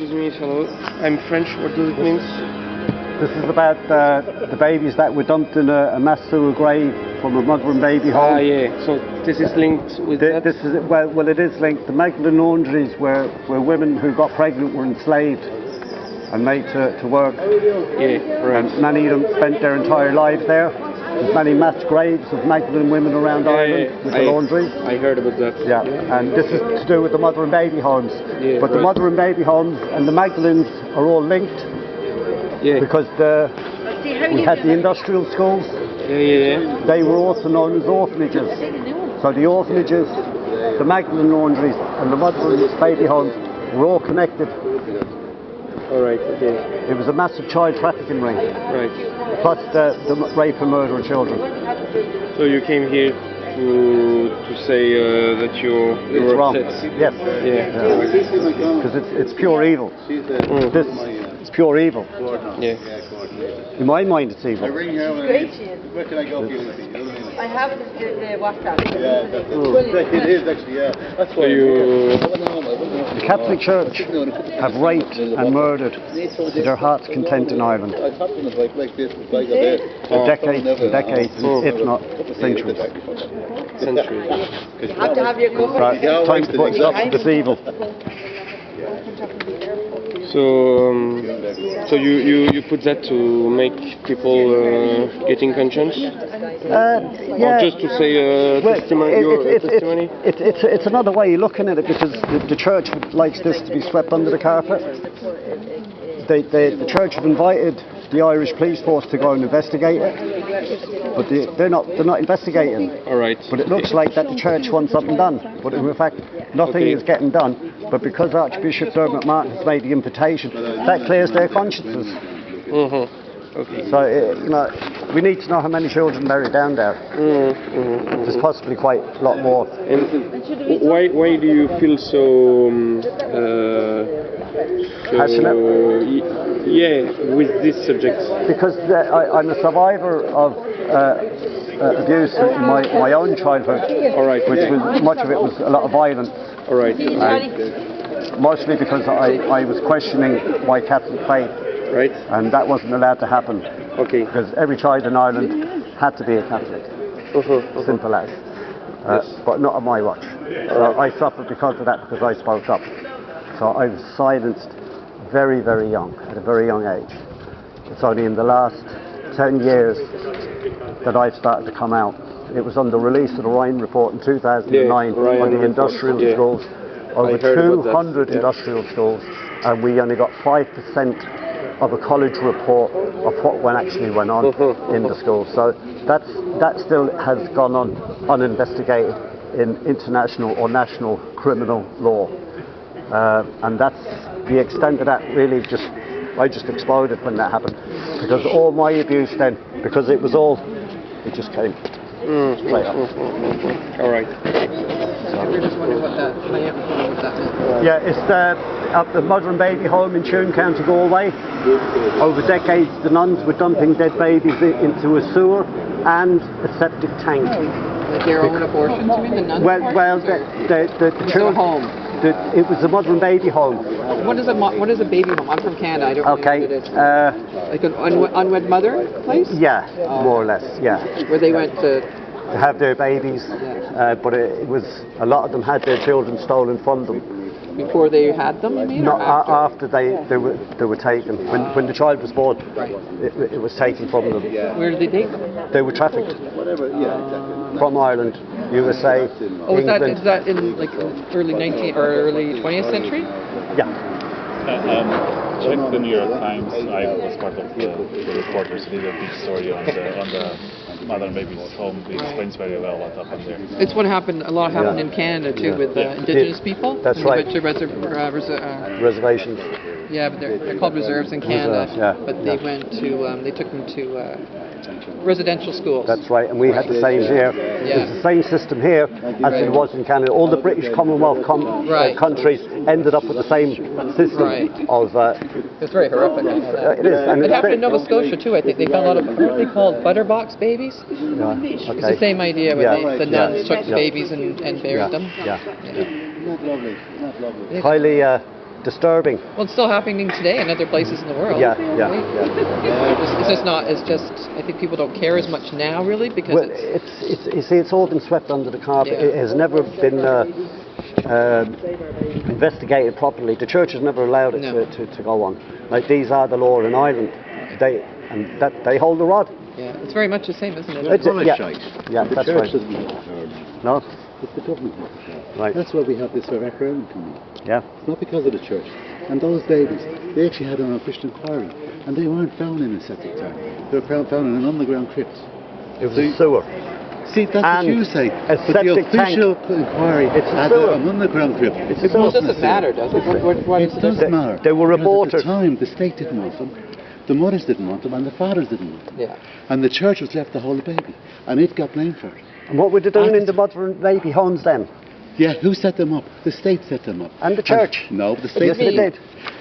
excuse me, hello. I'm French. What does it mean? This is about the babies that were dumped in a mass sewer grave from a mother and baby home. Ah, yeah. So this is linked with that? This is well, it is linked. The Magdalene Laundries were women who got pregnant were enslaved and made to work. Yeah, right. And many of them spent their entire lives there. There's many mass graves of Magdalene women around Ireland with the laundries. I heard about that. Yeah, and this is to do with the mother and baby homes. Yeah, but the mother and baby homes and the Magdalenes are all linked. Yeah. Because we had the industrial schools. Yeah. They were also known as orphanages. So the orphanages, the Magdalene Laundries and the mother and baby homes were all connected. All right, okay. It was a massive child trafficking ring. Right. Plus the rape and murder of children. So you came here to say that you're wrong. upset. Yes. Yeah. Because it's pure evil. This is pure evil. Yeah. In my mind, it's evil. I ring her where can I go for you? I have the WhatsApp. Yeah, it is actually, yeah. That's why The Catholic Church have raped and murdered to their heart's content in Ireland. For decades and decades, if not centuries. You have to have your cover. Time to put a stop to this evil. So you put that to make people getting conscience? Yeah. Or just to say testimony? It's another way of looking at it, because the church likes this to be swept under the carpet. The church have invited the Irish police force to go and investigate it, but they're not investigating. All right. But it looks like that the church wants something done, but in fact nothing is getting done. But because Archbishop Dermot Martin has made the invitation, that clears their consciences. Okay. So we need to know how many children buried down there. There's possibly quite a lot more. And why do you feel so passionate? With this subject? Because I'm a survivor of abuse in my own childhood. All right. Which was much of it was a lot of violence. All right. Mostly because I was questioning my Catholic faith. Right. And that wasn't allowed to happen. Okay. Because every child in Ireland had to be a Catholic. Simple as. But not on my watch. So I suffered because of that, because I spoke up. So I was silenced very, very young, at a very young age. It's only in the last 10 years that I've started to come out. It was on the release of the Ryan Report in 2009 on the industrial schools. Over 200 industrial schools, and we only got 5% of a college report of what actually went on in the schools. So that still has gone on uninvestigated in international or national criminal law. And that's the extent of that. Really I just exploded when that happened, because all my abuse then, because it just came straight up. All right. We're just wondering what that meant. Yeah, it's the mother and baby home in Tuam Co, Galway. Over decades, the nuns were dumping dead babies into a sewer and a septic tank. Like their own abortions, you mean, the nuns? Well, the children. Home. It was a mother and baby home. What is a baby home? I'm from Canada. I don't know what it is. Like an unwed mother place? Yeah, more or less. Yeah. Where they went to have their babies, but it was a lot of them had their children stolen from them. Before they had them, you mean? Not after they were taken. When the child was born, it was taken from them. Where did they take them? They were trafficked from Ireland, USA, England. Is that in like early 19th or early 20th century? Yeah. Checked the New York Times. I was part of the reporters who did a big story on the mother and baby's home. It explains very well what happened there. It's what happened. A lot happened in Canada too with Indigenous people. That's right. They went to reservations. Yeah, but they're called reserves in Canada. But they went to they took them to residential schools. That's right, and we had the same here. It's the same system here as it was in Canada. All the British Commonwealth countries ended up with the same system of. It's very horrific. It is. And it happened in Nova Scotia too. I think they found a lot of what they called butterbox babies. Okay. It's the same idea when the nuns took the babies and buried them. Yeah. Not lovely. Not lovely. disturbing. Well, it's still happening today in other places in the world. Yeah. It's just not. It's just. I think people don't care as much now, really, because Well, you see, it's all been swept under the carpet. Yeah. It has never been investigated properly. The church has never allowed it to go on. Like, these are the law in Ireland. They hold the rod. Yeah, it's very much the same, isn't it? Yeah, The that's church right. doesn't have the power now. No, It's the government that has the power. Right. That's why we have this referendum coming. yeah. It's not because of the church. And those babies, they actually had an official inquiry, and they weren't found in a septic tank. They were found in an underground crypt. It was a sewer. See, that's what And you say. a But the septic tank. official inquiry It's a had sewer. an underground crypt. It's a It sewer. Well, it wasn't a doesn't sewer. matter, does it? What is It the does difference? matter. They were Because reported. at the time, the state didn't want them, the mothers didn't want them, and the fathers didn't want them. Yeah. And the church was left to hold the baby, and it got blamed for it. And what were they doing in the mother and baby homes then? Yeah, who set them up? The state set them up. And the church? No, the state Yes, they did.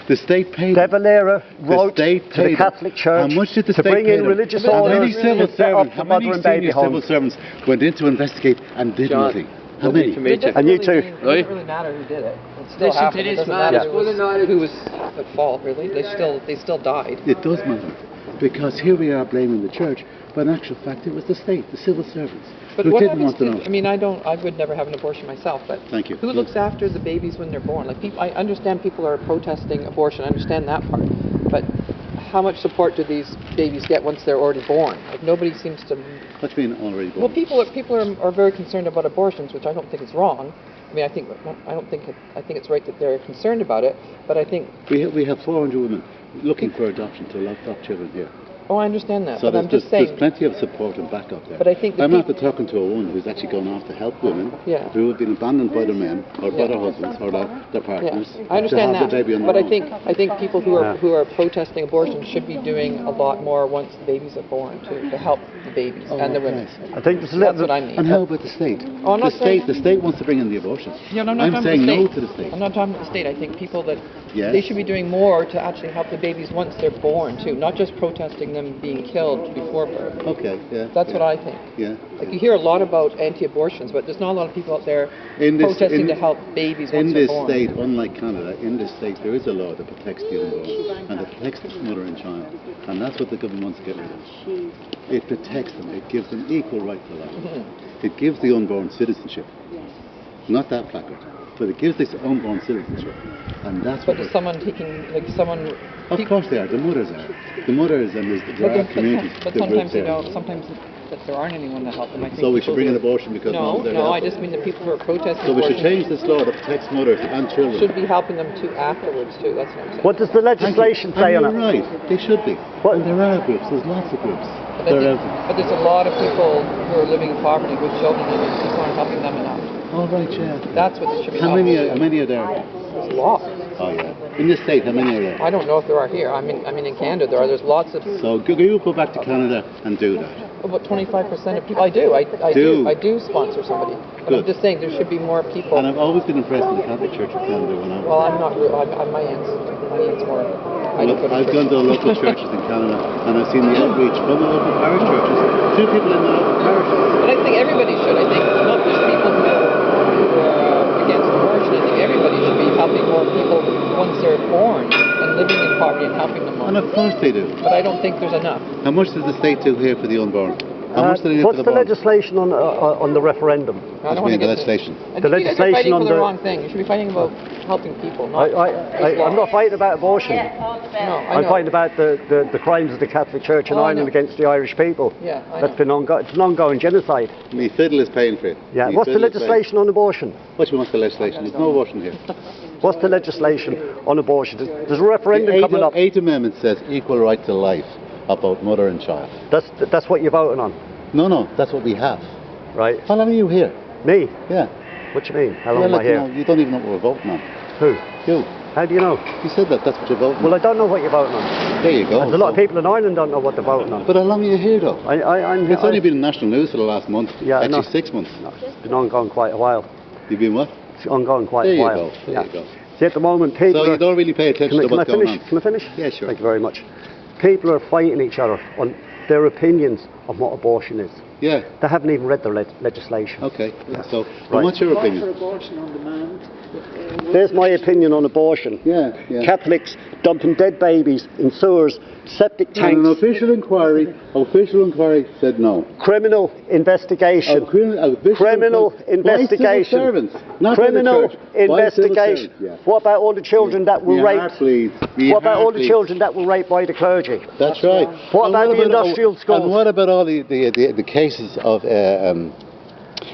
The state paid De them. Valera wrote state to the paid Catholic them. Church How much did the to state bring pay in them? religious How orders many civil to set up servants, the how many mother and baby senior civil homes. servants went in to investigate and did nothing? How many? It doesn't And you really too. mean- It doesn't really matter who did it. It still happened. It doesn't matter who was at fault, really. They still died. It does matter. Because here we are blaming the church, but in actual fact it was the state, the civil servants, But who what didn't happens want to know. I mean, I would never have an abortion myself, but Thank you. who looks after the babies when they're born? Like, I understand people are protesting abortion. I understand that part, but how much support do these babies get once they're already born? Like, nobody seems to. What do you mean already born? Well, people are very concerned about abortions, which I don't think is wrong. I mean, I think it's right that they're concerned about it, but I think. We have 400 women looking for adoption to adopt children here. Oh, I understand that, So but there's, I'm just there's saying. plenty of support and backup there. But I think the I'm peop- after talking to a woman who's actually gone off to help women Yeah. who have been abandoned by their men or by Yeah. their husbands or their Yeah, partners I understand to have that, the baby on but their I own. think people who are protesting abortion should be doing a lot more once the babies are born too, to help the babies and the women. I think there's a little That's what bit. I mean. And how about the state? Oh, I'm not saying- The state wants to bring in the abortions. Yeah, no, I'm not I'm talking saying about the no state. to the state. I'm not talking about the state. I think people that Yes. they should be doing more to actually help the babies once they're born too, not just protesting them being killed before birth. Okay, yeah. That's yeah, what I think. Yeah. Like, you hear a lot about anti-abortions, but there's not a lot of people out there protesting to help babies once in they're this born. state, unlike Canada, in this state there is a law that protects the unborn and that protects the mother and child, and that's what the government wants to get rid of. It protects them. It gives them equal right to life. Mm-hmm. It gives the unborn citizenship, not that placard, but it gives this unborn citizenship, and that's But what. is someone taking, like someone... Of course they are. The mothers are. The mothers and there are communities. But the sometimes, groups there. sometimes that there aren't anyone to help them. I think So we should people bring an who- abortion because No, moms are I helping. just mean the people who are protesting So we should abortion change this law that protects mothers and children. should be helping them too afterwards too. That's what I'm saying. What does the legislation say on And it? you're right, they should be. What- And there are groups, there's lots of groups. But, That I are think, out there. but there's a lot of people who are living in poverty with children, and people aren't helping them enough. All right, yeah. That's what should be How helping. many are there? There's lots. Oh yeah. In this state, how many are there? I don't know if there are here. I mean in Canada there are. There's lots of. So you go back to Canada and do that. About 25% of people. I do. I do sponsor somebody. But I'm Good. just saying there should be more people. And I've always been impressed with the Catholic Church of Canada when I was. Well, I'm not. I'm my aunt's. My aunt's more. I don't go to I've church. gone to the local churches in Canada and I've seen the outreach from the local parish churches to people in the local parishes. But I think everybody should. I think not just people who are against abortion. I think everybody should be helping more people once they're born and living in poverty and helping them And more. of course they do. But I don't think there's enough. How much does the state do here for the unborn? How much do they do What's for the the born? legislation on the referendum? I don't want to the get legislation. I The think you guys are legislation fighting on for the the- wrong thing. You should be fighting about helping people, not. I'm not fighting about abortion. No, I I'm know. fighting about the crimes of the Catholic Church in Oh, I Ireland know. against the Irish people. Yeah, I That's know. been ongoing. It's an ongoing genocide. Me fiddle is paying for it. Yeah. Me What's the fiddle is paying. legislation on abortion? What do you want the legislation? There's no abortion here. What's the legislation on abortion? There's a referendum The coming up. Eighth Amendment says equal right to life about mother and child. That's what you're voting on, No, that's what we have. right? How long are you here? Me? Yeah. What do you mean? How long Well, am I look, here? you don't even know what we're voting on. Who? You. How do you know? You said that. That's what you're voting Well, on. I don't know what you're voting on. There you go. There's a lot of people in Ireland don't know what they're voting on. But how long are you here, though? I'm It's only been in national news for the last month. Yeah, I know. Actually, 6 months. It's been ongoing quite a while. You've been what? It's ongoing quite There a you while. go. There you go. See, at the moment, people So are... you don't really pay attention to Can I what's going finish? on. Can I finish? Yeah, sure. Thank you very much. People are fighting each other on their opinions on what abortion is. Yeah. They haven't even read the legislation. Okay. Yeah. So, Right. what's your opinion? There's my opinion on abortion. Yeah. Catholics dumping dead babies in sewers, septic And tanks. an official inquiry said no. Criminal investigation. Criminal investigation. By civil servants, not by the Criminal church. By civil investigation. servants, yeah. What about all the children that were Me raped? heart bleeds. What about all the children that were raped by the clergy? That's right. What And about the industrial schools? And what about all the cases of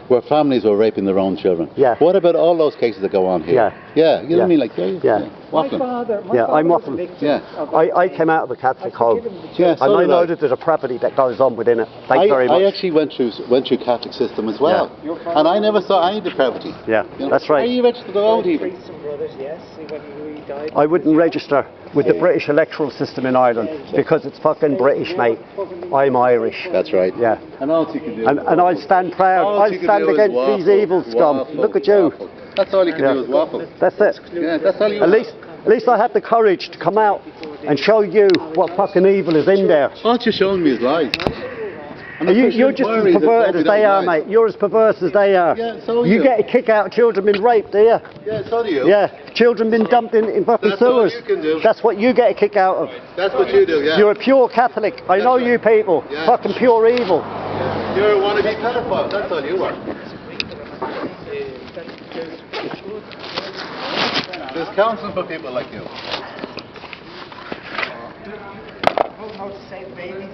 where families were raping their own children? Yeah. What about all those cases that go on here? Yeah. You know what I mean? Like, waffling. I'm waffling. Yeah. I came out of a Catholic home. Yeah, And so I did know that the depravity that goes on within it. Thank you very much. I actually went through Catholic system as well, and I never saw any depravity. Yeah, You know? that's right. Are you registered to vote even? I wouldn't register with the British electoral system in Ireland because it's fucking British, mate. I'm Irish. That's right. Yeah. And all you can do. And I'll stand proud. all I'll you can stand do is against waffle, these evil scum. waffle, Look at you. waffle. That's all you can do is waffle. That's it. Yeah, that's all you. At least I had the courage to come out and show you what fucking evil is in there. All you're showing me is lies. And You're just as perverted as they are, mate. You're as perverse as they are. Yeah, so are you you. get a kick out of children being raped, do you? Yeah, so do you. Yeah, children being dumped in fucking That's all sewers. you can do. That's what you get a kick out of. That's what you do, yeah. You're a pure Catholic. I know you people. Yeah. Fucking pure evil. You're a wannabe pedophile. That's all you are. There's counseling for people like you. How to save babies.